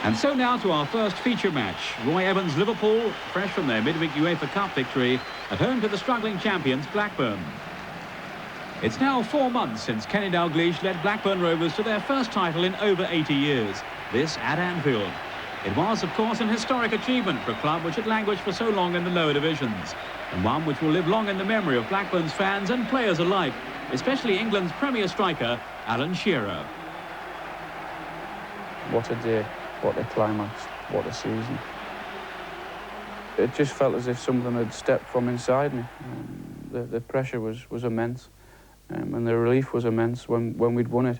And so now to our first feature match. Roy Evans' Liverpool, fresh from their midweek UEFA Cup victory, at home to the struggling champions Blackburn. It's now 4 months since Kenny Dalglish led Blackburn Rovers to their first title in over 80 years, this at Anfield. It was, of course, an historic achievement for a club which had languished for so long in the lower divisions, and one which will live long in the memory of Blackburn's fans and players alike, especially England's premier striker, Alan Shearer. What a day, what a climax, what a season. It just felt as if something had stepped from inside me. The pressure was immense, and the relief was immense when we'd won it.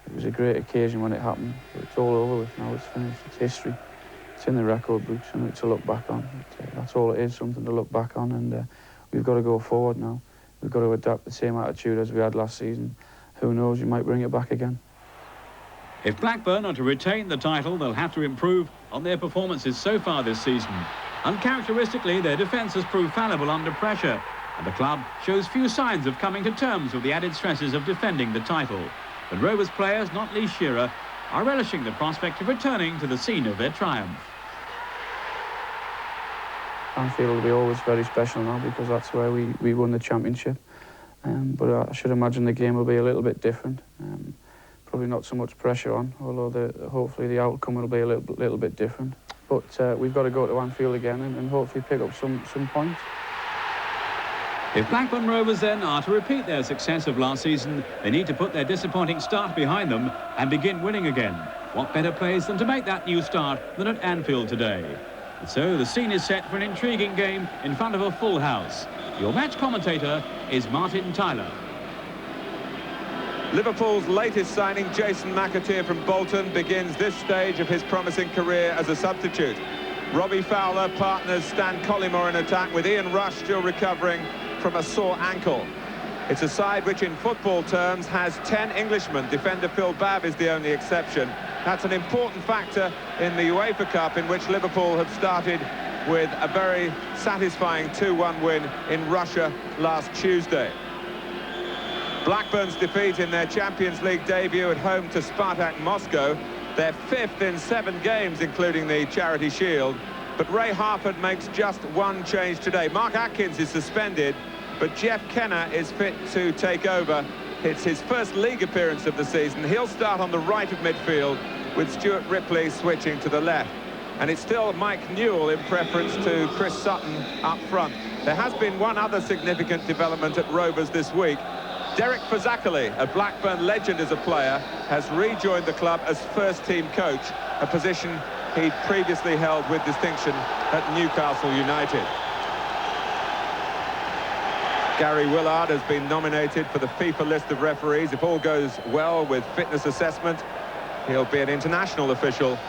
It was a great occasion when it happened, but it's all over with now. It's finished, it's history. It's in the record books, something to look back on. That's all it is, something to look back on, and we've got to go forward now. We've got to adapt the same attitude as we had last season. Who knows, you might bring it back again. If Blackburn are to retain the title, they'll have to improve on their performances so far this season. Uncharacteristically, their defence has proved fallible under pressure, and the club shows few signs of coming to terms with the added stresses of defending the title. But Rovers players, not least Shearer, are relishing the prospect of returning to the scene of their triumph. Anfield will be always very special now because that's where we won the championship. But I should imagine the game will be a little bit different. Probably not so much pressure on, although hopefully the outcome will be a little bit different. But we've got to go to Anfield again and hopefully pick up some points. If Blackburn Rovers then are to repeat their success of last season, they need to put their disappointing start behind them and begin winning again. What better place than to make that new start than at Anfield today? And so the scene is set for an intriguing game in front of a full house. Your match commentator is Martin Tyler. Liverpool's latest signing, Jason McAteer from Bolton, begins this stage of his promising career as a substitute. Robbie Fowler partners Stan Collymore in attack, with Ian Rush still recovering from a sore ankle. It's a side which in football terms has 10 Englishmen. Defender Phil Babb is the only exception. That's an important factor in the UEFA Cup, in which Liverpool have started with a very satisfying 2-1 win in Russia last Tuesday. Blackburn's defeat in their Champions League debut at home to Spartak Moscow, their 5th in 7 games, including the Charity Shield. But Ray Harford makes just one change today. Mark Atkins is suspended, but Jeff Kenner is fit to take over. It's his first league appearance of the season. He'll start on the right of midfield, with Stuart Ripley switching to the left. And it's still Mike Newell in preference to Chris Sutton up front. There has been one other significant development at Rovers this week. Derek Fazakerley, a Blackburn legend as a player, has rejoined the club as first-team coach, a position he'd previously held with distinction at Newcastle United. Gary Willard has been nominated for the FIFA list of referees. If all goes well with fitness assessment, he'll be an international official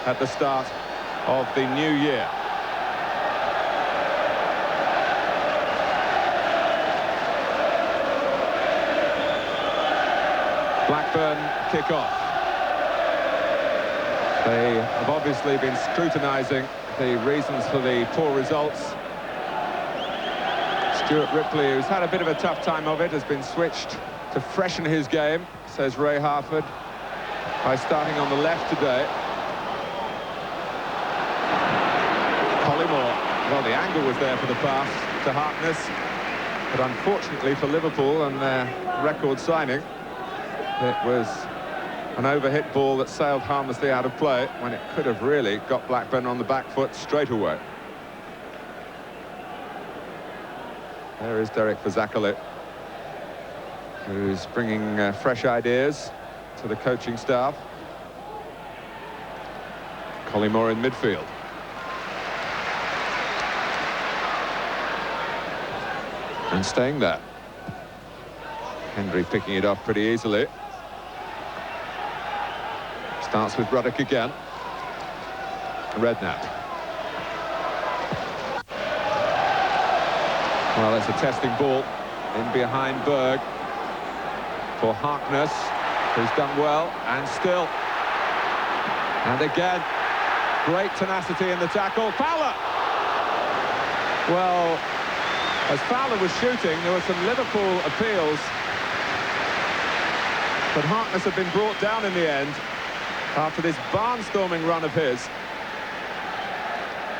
at the start of the new year. Blackburn kick off. They have obviously been scrutinising the reasons for the poor results. Stuart Ripley, who's had a bit of a tough time of it, has been switched to freshen his game, says Ray Harford, by starting on the left today. Collymore, well, the angle was there for the pass to Harkness, but unfortunately for Liverpool and their record signing, it was an overhit ball that sailed harmlessly out of play when it could have really got Blackburn on the back foot straight away. There is Derek Fazakerley, who's bringing fresh ideas to the coaching staff. Collymore in midfield. And staying there. Hendry picking it off pretty easily. Starts with Ruddock again. Redknapp. Well, it's a testing ball in behind Berg for Harkness, who's done well, and still. And again, great tenacity in the tackle. Fowler! Well, as Fowler was shooting, there were some Liverpool appeals, but Harkness had been brought down in the end. after this barnstorming run of his.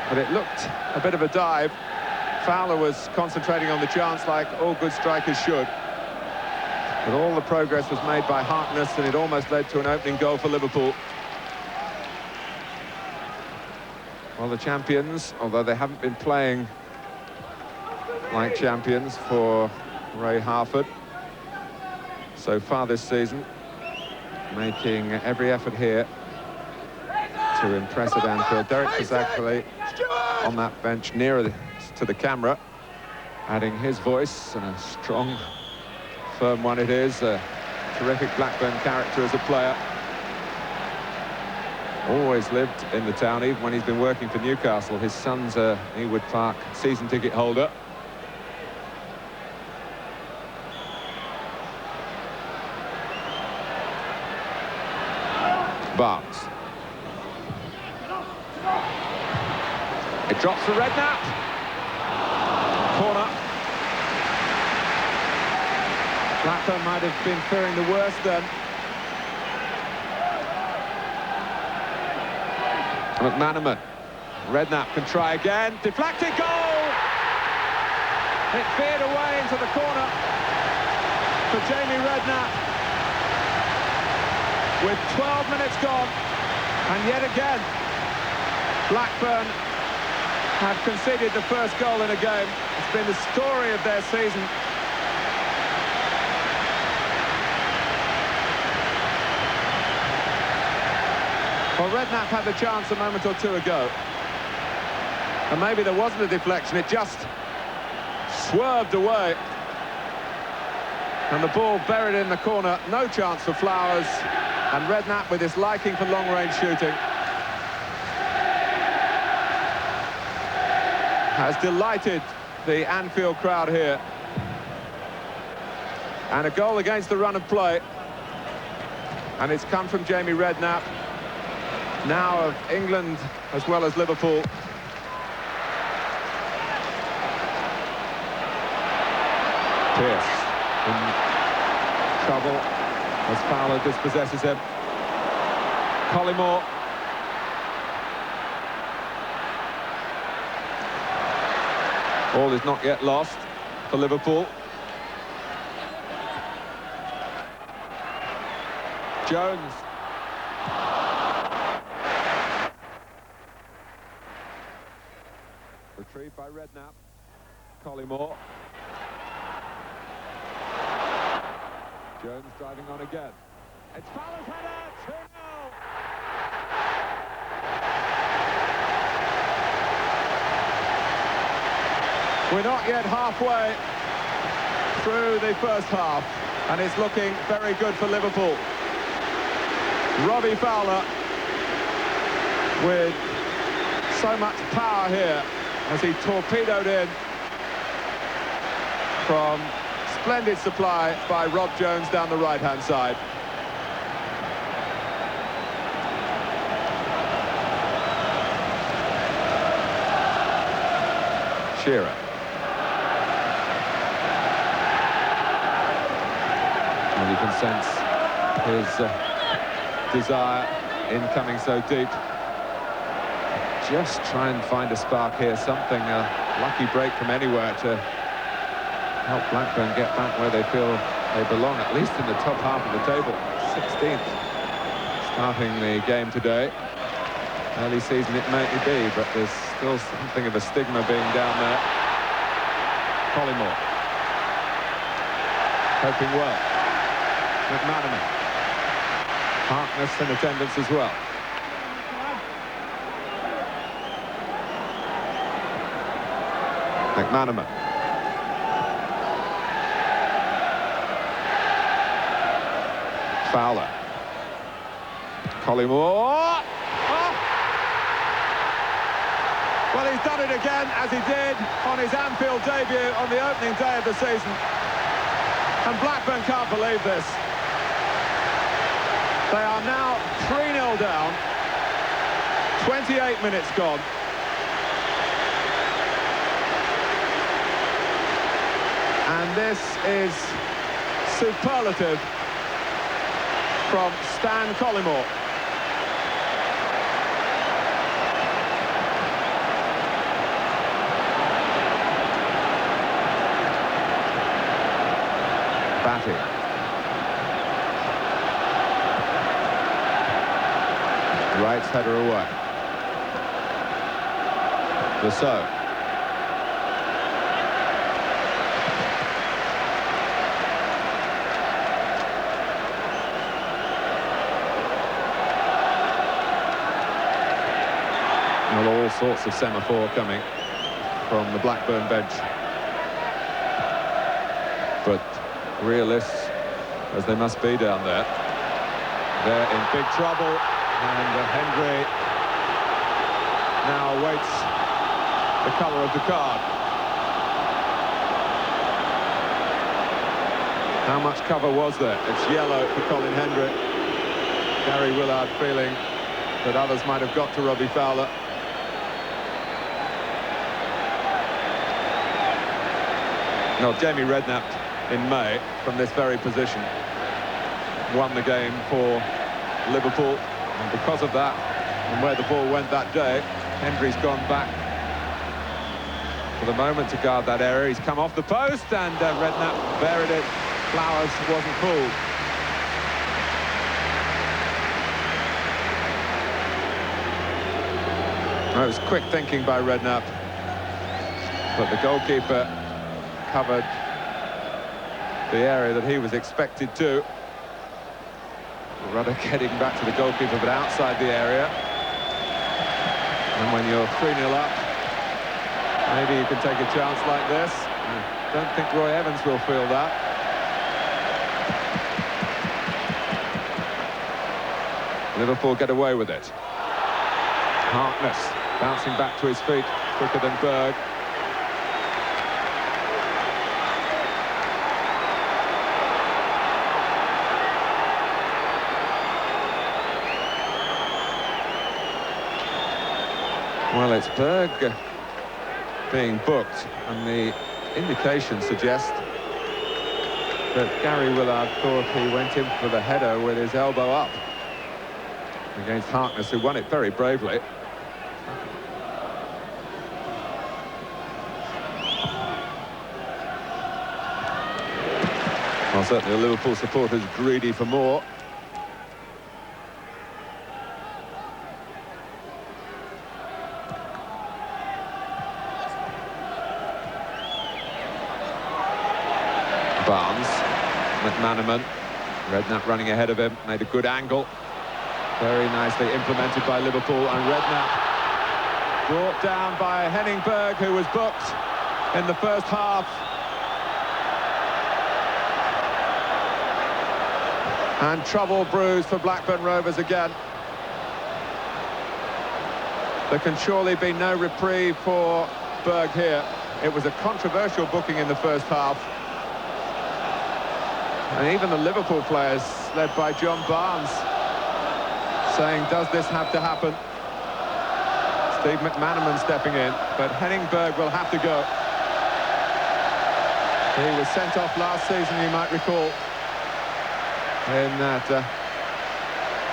But it looked a bit of a dive. Fowler was concentrating on the chance like all good strikers should. But all the progress was made by Harkness, and it almost led to an opening goal for Liverpool. Well, the champions, although they haven't been playing like champions for Ray Harford so far this season, making every effort here to impress at Anfield. Derek Kazakali on that bench nearer to the camera, adding his voice, and a strong, firm one it is. A terrific Blackburn character as a player. Always lived in the town, even when he's been working for Newcastle. His son's a Ewood Park season ticket holder. Barnes. It drops for Redknapp. Corner. Blackburn might have been fearing the worst then. McManaman. Redknapp can try again. Deflected goal! It veered away into the corner for Jamie Redknapp. With 12 minutes gone, and yet again, Blackburn have conceded the first goal in a game. It's been the story of their season. Well, Redknapp had the chance a moment or two ago, and maybe there wasn't a deflection, it just swerved away, and the ball buried in the corner. No chance for Flowers. And Redknapp, with his liking for long-range shooting, has delighted the Anfield crowd here. And a goal against the run of play. And it's come from Jamie Redknapp, now of England as well as Liverpool. Pearce in trouble as Fowler dispossesses him. Collymore. All is not yet lost for Liverpool. Jones. Retrieved by Redknapp. Collymore. Jones driving on again. It's Fowler's header, 2-0. We're not yet halfway through the first half, and it's looking very good for Liverpool. Robbie Fowler with so much power here as he torpedoed in from splendid supply by Rob Jones down the right-hand side. Shearer. And you can sense his desire in coming so deep. Just try and find a spark here, something, a lucky break from anywhere to help Blackburn get back where they feel they belong, at least in the top half of the table. 16th starting the game today. Early season it may be, but there's still something of a stigma being down there. Collymore. Hoping well. McManaman. Harkness in attendance as well. McManaman. Fowler. Collymore. Oh! Well, he's done it again, as he did on his Anfield debut on the opening day of the season. And Blackburn can't believe this. They are now 3-0 down. 28 minutes gone. And this is superlative from Stan Collymore. Wright's header away. Lasso. Well, all sorts of semaphore coming from the Blackburn bench. But realists, as they must be down there, they're in big trouble. And Hendry now awaits the colour of the card. How much cover was there? It's yellow for Colin Hendry. Gary Willard feeling that others might have got to Robbie Fowler. No, Jamie Redknapp in May from this very position won the game for Liverpool, and because of that and where the ball went that day, Hendry's gone back for the moment to guard that area. He's come off the post and Redknapp buried it. Flowers wasn't pulled. It was quick thinking by Redknapp, but the goalkeeper covered the area that he was expected to. Ruddock heading back to the goalkeeper, but outside the area. And when you're 3-0 up, maybe you can take a chance like this. I don't think Roy Evans will feel that. Liverpool get away with it. Harkness bouncing back to his feet quicker than Berg. Well, it's Berg being booked, and the indications suggest that Gary Willard thought he went in for the header with his elbow up against Harkness, who won it very bravely. Well, certainly the Liverpool supporters greedy for more. Barnes, McManaman, Redknapp running ahead of him, made a good angle. Very nicely implemented by Liverpool, and Redknapp brought down by Henning Berg, who was booked in the first half. And trouble brews for Blackburn Rovers again. There can surely be no reprieve for Berg here. It was a controversial booking in the first half. And even the Liverpool players, led by John Barnes, saying, does this have to happen? Steve McManaman stepping in, but Henning Berg will have to go. He was sent off last season, you might recall, in that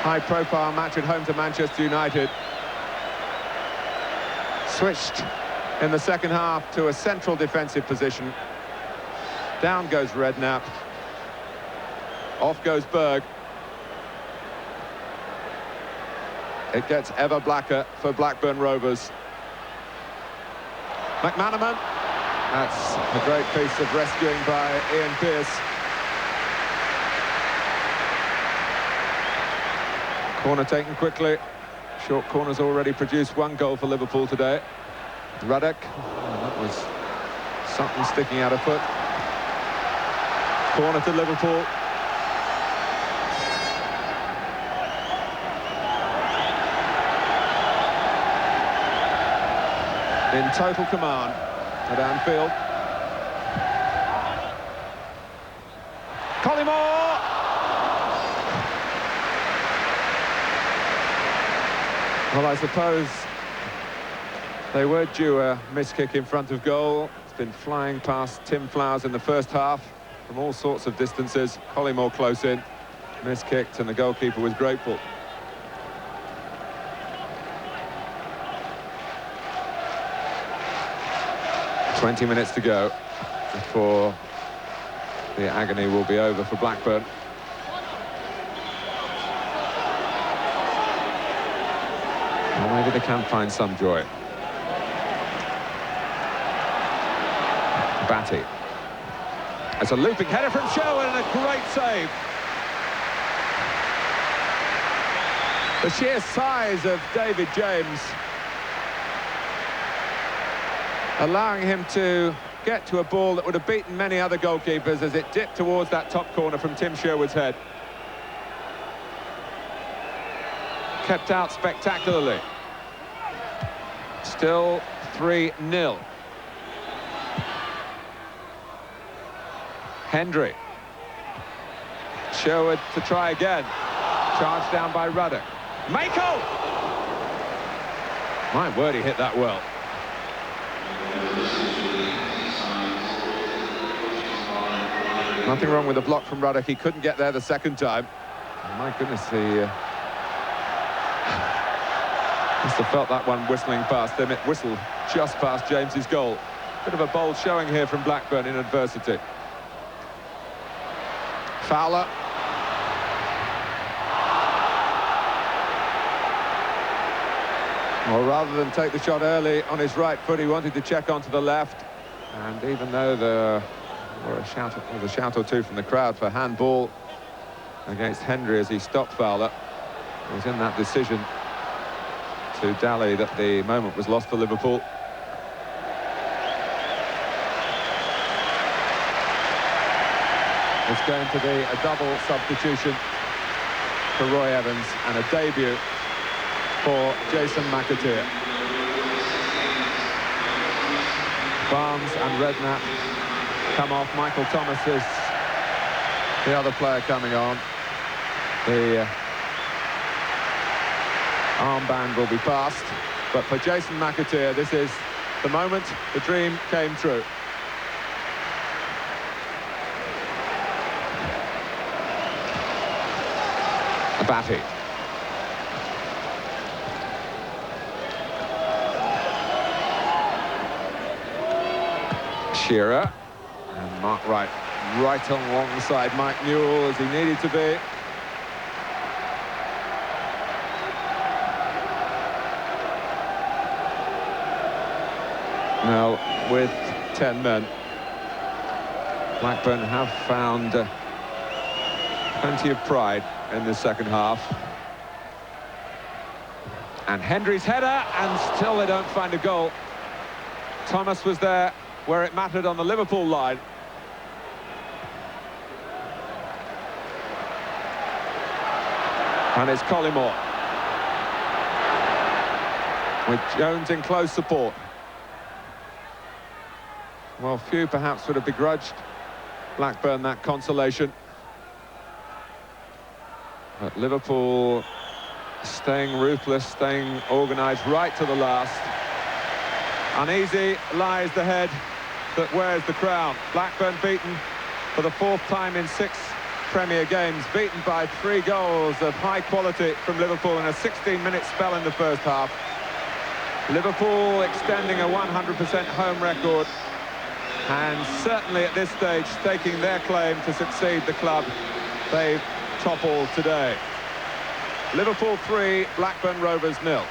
high-profile match at home to Manchester United. Switched in the second half to a central defensive position. Down goes Redknapp. Off goes Berg. It gets ever blacker for Blackburn Rovers. McManaman. That's a great piece of rescuing by Ian Pearce. Corner taken quickly. Short corners already produced one goal for Liverpool today. Ruddock. Oh, that was something sticking out of foot. Corner to Liverpool. In total command at Anfield. Collymore! Well, I suppose they were due a miss-kick in front of goal. It's been flying past Tim Flowers in the first half from all sorts of distances. Collymore close in, miss-kicked, and the goalkeeper was grateful. "20 minutes to go before the agony will be over for Blackburn. Well, maybe they can find some joy. Batty. It's a looping header from Sherwood and a great save. The sheer size of David James allowing him to get to a ball that would have beaten many other goalkeepers as it dipped towards that top corner from Tim Sherwood's head. Kept out spectacularly. Still 3-0. Hendry. Sherwood to try again. Charged down by Ruddock. Mako! My word, he hit that well. Nothing wrong with the block from Ruddock. He couldn't get there the second time. My goodness, he must have felt that one whistling past him. It whistled just past James's goal. Bit of a bold showing here from Blackburn in adversity. Fowler. Well, rather than take the shot early on his right foot, he wanted to check onto the left. And even though there was a shout or two from the crowd for handball against Hendry as he stopped Fowler, it was in that decision to dally that the moment was lost for Liverpool. It's going to be a double substitution for Roy Evans and a debut for Jason McAteer. Barnes and Redknapp come off. Michael Thomas is the other player coming on. The armband will be passed, but for Jason McAteer, this is the moment the dream came true. Batty. Shearer. And Mark Wright right alongside Mike Newell as he needed to be. Now, with 10 men, Blackburn have found plenty of pride in the second half. And Hendry's header, and still they don't find a goal. Thomas was there where it mattered on the Liverpool line. And it's Collymore, with Jones in close support. Well, few perhaps would have begrudged Blackburn that consolation. But Liverpool staying ruthless, staying organised right to the last. Uneasy lies the head that wears the crown. Blackburn beaten for the 4th time in 6 Premier games, beaten by 3 goals of high quality from Liverpool in a 16-minute spell in the first half. Liverpool extending a 100% home record, and certainly at this stage staking their claim to succeed the club they've toppled today. Liverpool 3, Blackburn Rovers 0.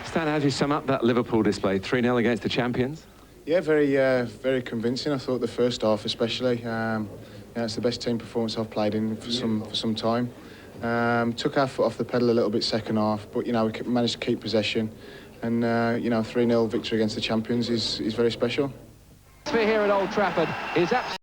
Stan, how do you sum up that Liverpool display? 3-0 against the champions? Yeah, very convincing. I thought the first half especially. Yeah, it's the best team performance I've played in for some time. Took our foot off the pedal a little bit second half, but, you know, we managed to keep possession. And, you know, 3-0 victory against the champions is very special. Here at Old Trafford is absolutely